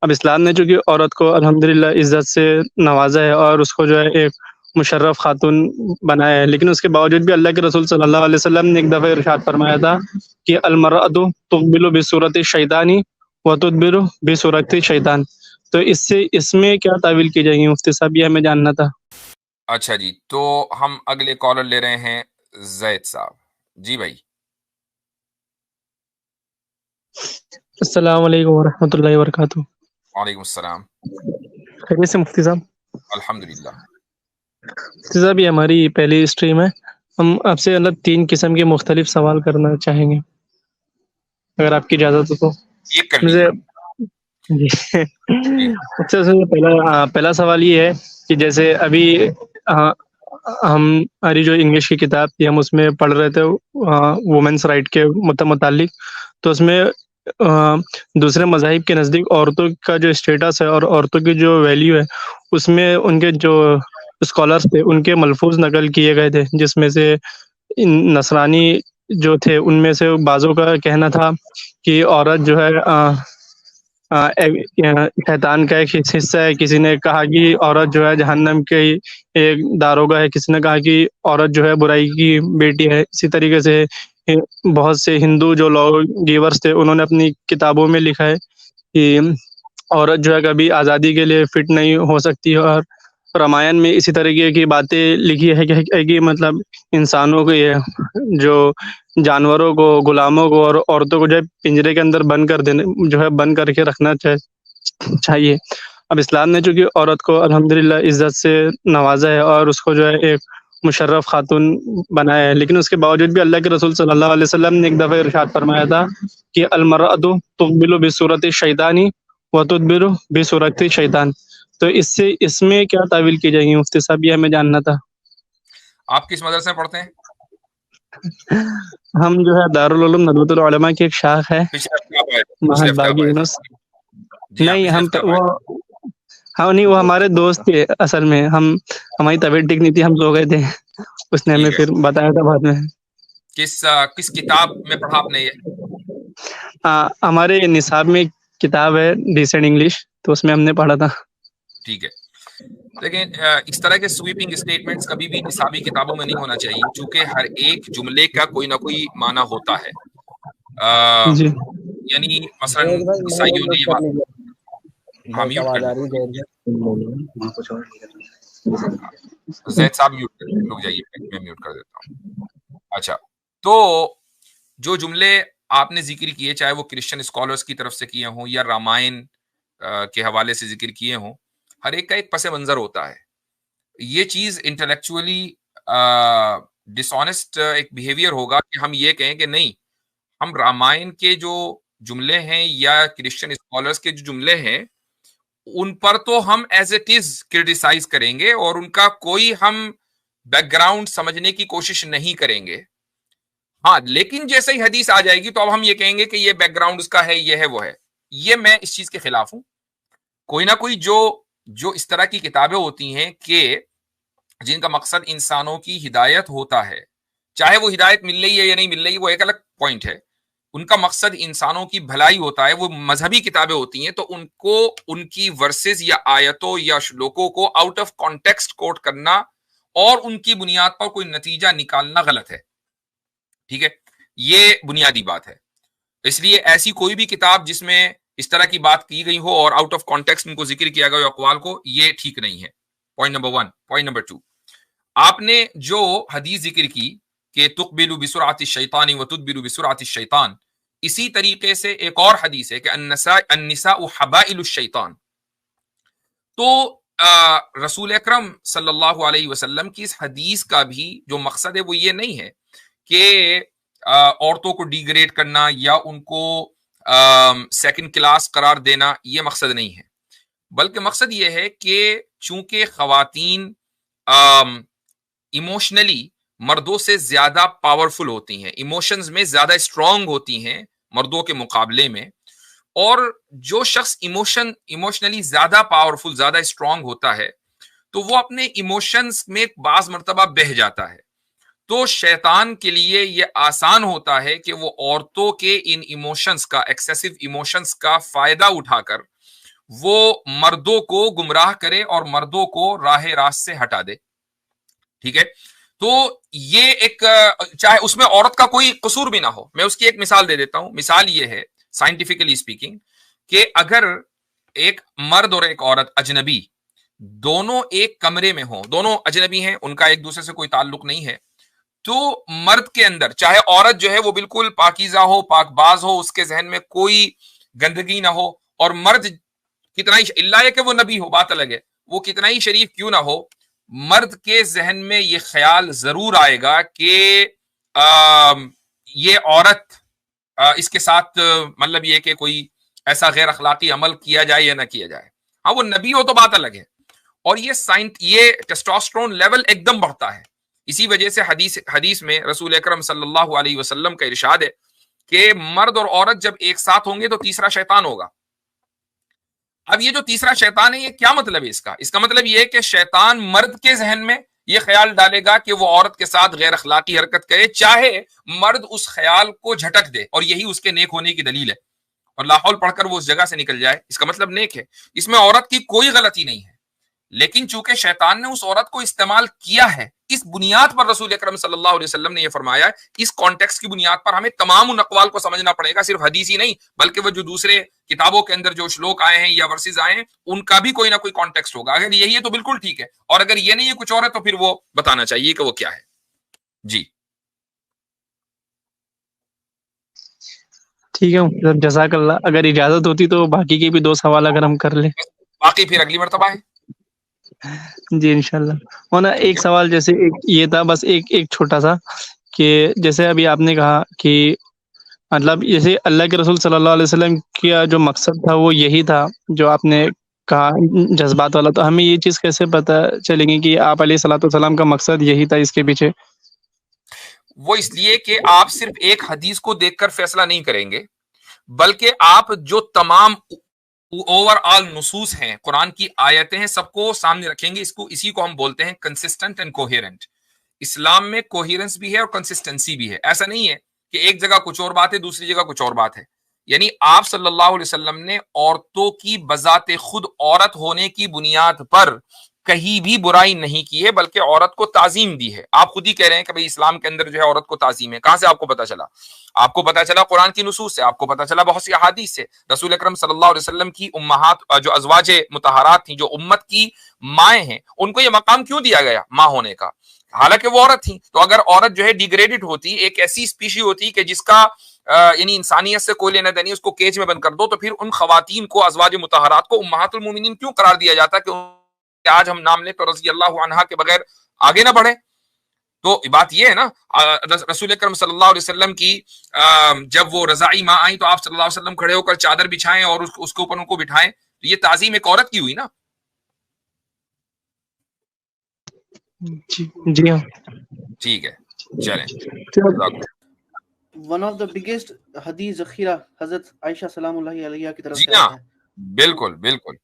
اب اسلام نے چونکہ عورت کو الحمدللہ عزت سے نوازا ہے اور اس کو جو ہے ایک مشرف خاتون بنایا ہے، لیکن اس کے باوجود بھی اللہ کے رسول صلی اللہ علیہ وسلم نے ایک دفعہ ارشاد فرمایا تھا کہ المرأۃ تقبل بصورت الشیطان وتدبر بصورت الشیطان. تو اس میں کیا تعویل کی جائے گی مفتی صاحب، یہ ہمیں جاننا تھا. اچھا جی، تو ہم اگلے کالر لے رہے ہیں زید صاحب. جی بھائی. السلام علیکم ورحمۃ اللہ وبرکاتہ. وعلیکم السلام. خیریت سے مفتی صاحب؟ الحمدللہ. مفتی صاحب یہ ہماری پہلی اسٹریم ہے، ہم آپ سے 3 قسم کے مختلف سوال کرنا چاہیں گے اگر آپ کی اجازت ہو تو. ایک کر مجھے لیجیے. جی جی. سب سے پہلا سوال یہ ہے کہ جیسے ابھی ہماری جو انگلش کی کتاب تھی ہم اس میں پڑھ رہے تھے وومنس رائٹ کے متعلق، تو اس میں دوسرے مذاہب کے نزدیک عورتوں کا جو اسٹیٹس ہے اور عورتوں کی جو ویلیو ہے اس میں ان کے جو اسکالرس تھے ان کے ملفوظ نقل کیے گئے تھے، جس میں سے نصرانی جو تھے ان میں سے بعضوں کا کہنا تھا کہ عورت جو ہے شیطان کا ایک حصہ ہے، کسی نے کہا کہ عورت جو ہے جہنم کے ایک داروغہ ہے، کسی نے کہا کہ عورت جو ہے برائی کی بیٹی ہے. اسی طریقے سے بہت سے ہندو جو لا گیورس تھے انہوں نے اپنی کتابوں میں لکھا ہے کہ عورت جو ہے کبھی آزادی کے لیے فٹ نہیں ہو سکتی، اور رامائن میں اسی طریقے کی باتیں لکھی ہے کہ مطلب انسانوں کو یہ جو جانوروں کو، غلاموں کو اور عورتوں کو جو ہے پنجرے کے اندر بند کر کے رکھنا چاہیے. اب اسلام نے چونکہ عورت کو الحمدللہ عزت سے نوازا ہے اور اس کو جو ہے ایک مشرف خاتون بنایا ہے، لیکن اس کے باوجود بھی اللہ کے رسول صلی اللہ علیہ وسلم نے ایک دفعہ ارشاد فرمایا تھا کہ المرأۃ تقبل بصورت الشیطان وتدبر بصورت الشیطان. تو اس میں کیا تعویل کی جائے گی مفتی صاحب، یہ ہمیں جاننا تھا. آپ کس مدرسے میں پڑھتے ہیں؟ ہم جو ہے دارالعلوم ندوۃ العلماء کی ایک شاخ ہے پچھلے ہفتے آپ آئے تھے. محض باغ یونس. جی ہاں، نہیں پچھلے ہم ہفتے آپ آئے تھے. ہاں نہیں، وہ ہمارے دوست تھے اصل میں. ہماری طبیعت ٹھیک نہیں تھی، ہم سو گئے تھے، اس نے ہمیں ٹھیک ہے. پھر بتایا تھا بعد میں. کس کتاب میں پڑھا آپ نے یہ؟ ہمارے نصاب میں ایک کتاب ہے ڈیسنٹ انگلش، تو اس میں ہم نے پڑھا تھا. ٹھیک ہے. لیکن اس طرح کے سویپنگ اسٹیٹمنٹس کبھی بھی نصابی کتابوں میں نہیں ہونا چاہیے، چونکہ ہر ایک جملے کا کوئی نہ کوئی معنی ہوتا ہے. جی یعنی مثلا عیسائیوں نے یہ بات. ہاں میوٹ کر دیں. زید صاحب میوٹ کر دیں، رک جائیے میں میوٹ کر دیتا ہوں. اچھا، تو جو جملے آپ نے ذکر کیے، چاہے وہ کرسچن اسکالرس کی طرف سے کیے ہوں یا رامائن کے حوالے سے ذکر کیے ہوں، ہر ایک کا ایک پس منظر ہوتا ہے. یہ چیز انٹلیکچولی ڈس آنےسٹ ایک بیہیویئر ہوگا کہ ہم یہ کہیں کہ نہیں، ہم رامائن کے جو جملے ہیں یا کرسچن اسکالرس کے جو جملے ہیں ان پر تو ہم ایز اٹ از کرٹیسائز کریں گے اور ان کا کوئی ہم بیک گراؤنڈ سمجھنے کی کوشش نہیں کریں گے. ہاں، لیکن جیسے ہی حدیث آ جائے گی تو اب ہم یہ کہیں گے کہ یہ بیک گراؤنڈ اس کا ہے، یہ ہے، وہ ہے. یہ میں اس چیز کے خلاف ہوں. کوئی نہ کوئی جو اس طرح کی کتابیں ہوتی ہیں کہ جن کا مقصد انسانوں کی ہدایت ہوتا ہے، چاہے وہ ہدایت مل رہی ہے یا نہیں مل رہی، وہ ایک الگ پوائنٹ ہے. ان کا مقصد انسانوں کی بھلائی ہوتا ہے، وہ مذہبی کتابیں ہوتی ہیں، تو ان کو ان کی ورسز یا آیتوں یا شلوکوں کو آؤٹ آف کانٹیکسٹ کوٹ کرنا اور ان کی بنیاد پر کوئی نتیجہ نکالنا غلط ہے. ٹھیک ہے، یہ بنیادی بات ہے. اس لیے ایسی کوئی بھی کتاب جس میں اس طرح کی بات کی گئی ہو اور آؤٹ آف کانٹیکسٹ ان کو ذکر کیا گیا ہو اقوال کو، یہ ٹھیک نہیں ہے. Point number 1. پوائنٹ نمبر 2، آپ نے جو حدیث ذکر کی کہ تقبل بسرعت الشیطان وتدبر بسرعت الشیطان، اسی طریقے سے ایک اور حدیث ہے کہ النساء حبائل الشیطان. تو رسول اکرم صلی اللہ علیہ وسلم کی اس حدیث کا بھی جو مقصد ہے وہ یہ نہیں ہے کہ عورتوں کو ڈیگریڈ کرنا یا ان کو سیکنڈ کلاس قرار دینا، یہ مقصد نہیں ہے. بلکہ مقصد یہ ہے کہ چونکہ خواتین ایموشنلی مردوں سے زیادہ پاورفل ہوتی ہیں، ایموشنز میں زیادہ اسٹرانگ ہوتی ہیں مردوں کے مقابلے میں، اور جو شخص ایموشنلی زیادہ پاورفل، زیادہ اسٹرانگ ہوتا ہے تو وہ اپنے ایموشنز میں بعض مرتبہ بہہ جاتا ہے. تو شیطان کے لیے یہ آسان ہوتا ہے کہ وہ عورتوں کے ان ایموشنز کا، ایکسیسو ایموشنز کا فائدہ اٹھا کر وہ مردوں کو گمراہ کرے اور مردوں کو راہ راست سے ہٹا دے. ٹھیک ہے, تو یہ ایک, چاہے اس میں عورت کا کوئی قصور بھی نہ ہو. میں اس کی ایک مثال دے دیتا ہوں. مثال یہ ہے سائنٹیفکلی اسپیکنگ کہ اگر ایک مرد اور ایک عورت اجنبی دونوں ایک کمرے میں ہوں, دونوں اجنبی ہیں, ان کا ایک دوسرے سے کوئی تعلق نہیں ہے, تو مرد کے اندر چاہے عورت جو ہے وہ بالکل پاکیزہ ہو, پاک باز ہو, اس کے ذہن میں کوئی گندگی نہ ہو, اور مرد کتنا ہی اللہ ہے کہ وہ نبی ہو, بات الگ ہے, وہ کتنا ہی شریف کیوں نہ ہو, مرد کے ذہن میں یہ خیال ضرور آئے گا کہ یہ عورت اس کے ساتھ مطلب یہ کہ کوئی ایسا غیر اخلاقی عمل کیا جائے یا نہ کیا جائے. ہاں وہ نبی ہو تو بات الگ ہے. اور یہ ٹیسٹوسٹرون لیول ایک دم بڑھتا ہے. اسی وجہ سے حدیث میں رسول اکرم صلی اللہ علیہ وسلم کا ارشاد ہے کہ مرد اور عورت جب ایک ساتھ ہوں گے تو تیسرا شیطان ہوگا. اب یہ جو تیسرا شیطان ہے, یہ کیا مطلب ہے اس کا مطلب یہ ہے کہ شیطان مرد کے ذہن میں یہ خیال ڈالے گا کہ وہ عورت کے ساتھ غیر اخلاقی حرکت کرے, چاہے مرد اس خیال کو جھٹک دے, اور یہی اس کے نیک ہونے کی دلیل ہے, اور لا حول پڑھ کر وہ اس جگہ سے نکل جائے, اس کا مطلب نیک ہے. اس میں عورت کی کوئی غلطی نہیں ہے, لیکن چونکہ شیطان نے اس عورت کو استعمال کیا ہے, اس بنیاد پر رسول اکرم صلی اللہ علیہ وسلم نے یہ فرمایا, اس کانٹیکسٹ کی بنیاد پر ہمیں تمام ان اقوال کو سمجھنا پڑے گا, صرف حدیث ہی نہیں بلکہ وہ جو دوسرے کتابوں کے اندر جو شلوک آئے ہیں یا ورسز آئے ہیں ان کا بھی کوئی نہ کوئی کانٹیکسٹ ہوگا. اگر یہی ہے تو بالکل ٹھیک ہے, اور اگر یہ نہیں ہے کچھ اور ہے تو پھر وہ بتانا چاہیے کہ وہ کیا ہے. جی ٹھیک ہے, جزاک اللہ. اگر اجازت ہوتی تو باقی کے بھی 2 سوال اگر ہم کر لیں. باقی پھر اگلی مرتبہ ہے. جی انشاءاللہ. ہونا ایک سوال جیسے ایک یہ تھا, بس ایک چھوٹا سا, کہ جیسے ابھی آپ نے کہا کہ مطلب جیسے اللہ کے رسول صلی اللہ علیہ وسلم کا جو مقصد تھا وہ یہی تھا جو آپ نے کہا جذبات والا, تو ہمیں یہ چیز کیسے پتہ چلیں گی کہ آپ علیہ الصلوۃ والسلام کا مقصد یہی تھا اس کے پیچھے؟ وہ اس لیے کہ آپ صرف ایک حدیث کو دیکھ کر فیصلہ نہیں کریں گے, بلکہ آپ جو تمام اوور آل نصوص ہیں, قرآن کی آیتیں ہیں, سب کو سامنے رکھیں گے. اسی کو ہم بولتے ہیں کنسسٹنٹ اینڈ کوہیرنٹ. اسلام میں کوہیرنس بھی ہے اور کنسسٹنسی بھی ہے. ایسا نہیں ہے کہ ایک جگہ کچھ اور بات ہے دوسری جگہ کچھ اور بات ہے. یعنی آپ صلی اللہ علیہ وسلم نے عورتوں کی بذات خود عورت ہونے کی بنیاد پر کہیں بھی برائی نہیں کی ہے, بلکہ عورت کو تعظیم دی ہے. آپ خود ہی کہہ رہے ہیں کہ بھئی اسلام کے اندر جو ہے عورت کو تعظیم ہے. کہاں سے آپ کو پتا چلا؟ آپ کو پتا چلا قرآن کی نصوص سے, آپ کو پتا چلا بہت سی احادیث سے. رسول اکرم صلی اللہ علیہ وسلم کی امہات جو ازواج مطہرات تھیں, جو امت کی مائیں ہیں, ان کو یہ مقام کیوں دیا گیا ماں ہونے کا؟ حالانکہ وہ عورت تھیں. تو اگر عورت جو ہے ڈیگریڈڈ ہوتی, ایک ایسی اسپیشی ہوتی کہ جس کا یعنی انسانیت سے کوئی لینا دینا, اس کو کیج میں بند کر دو, تو پھر ان خواتین کو, ازواج مطہرات کو امہات المومنین کیوں قرار دیا جاتا کہ آج ہم نام لیں تو رضی اللہ عنہا کے بغیر آگے نہ بڑھے؟ تو بات یہ ہے نا, رسول اکرم صلی اللہ علیہ وسلم کی جب وہ رضاعی ماں آئیں تو آپ صلی اللہ علیہ وسلم کھڑے ہو کر چادر بچھائیں اور اس کے اوپر ان کو بٹھائیں, تو یہ تعظیم ایک عورت کی ہوئی نا. جی ہاں ٹھیک ہے, چلیں. ون آف دا بگیسٹ حدیث ذخیرہ حضرت عائشہ سلام اللہ علیہا کی طرف جی سے ہاں, ہے. بالکل بالکل.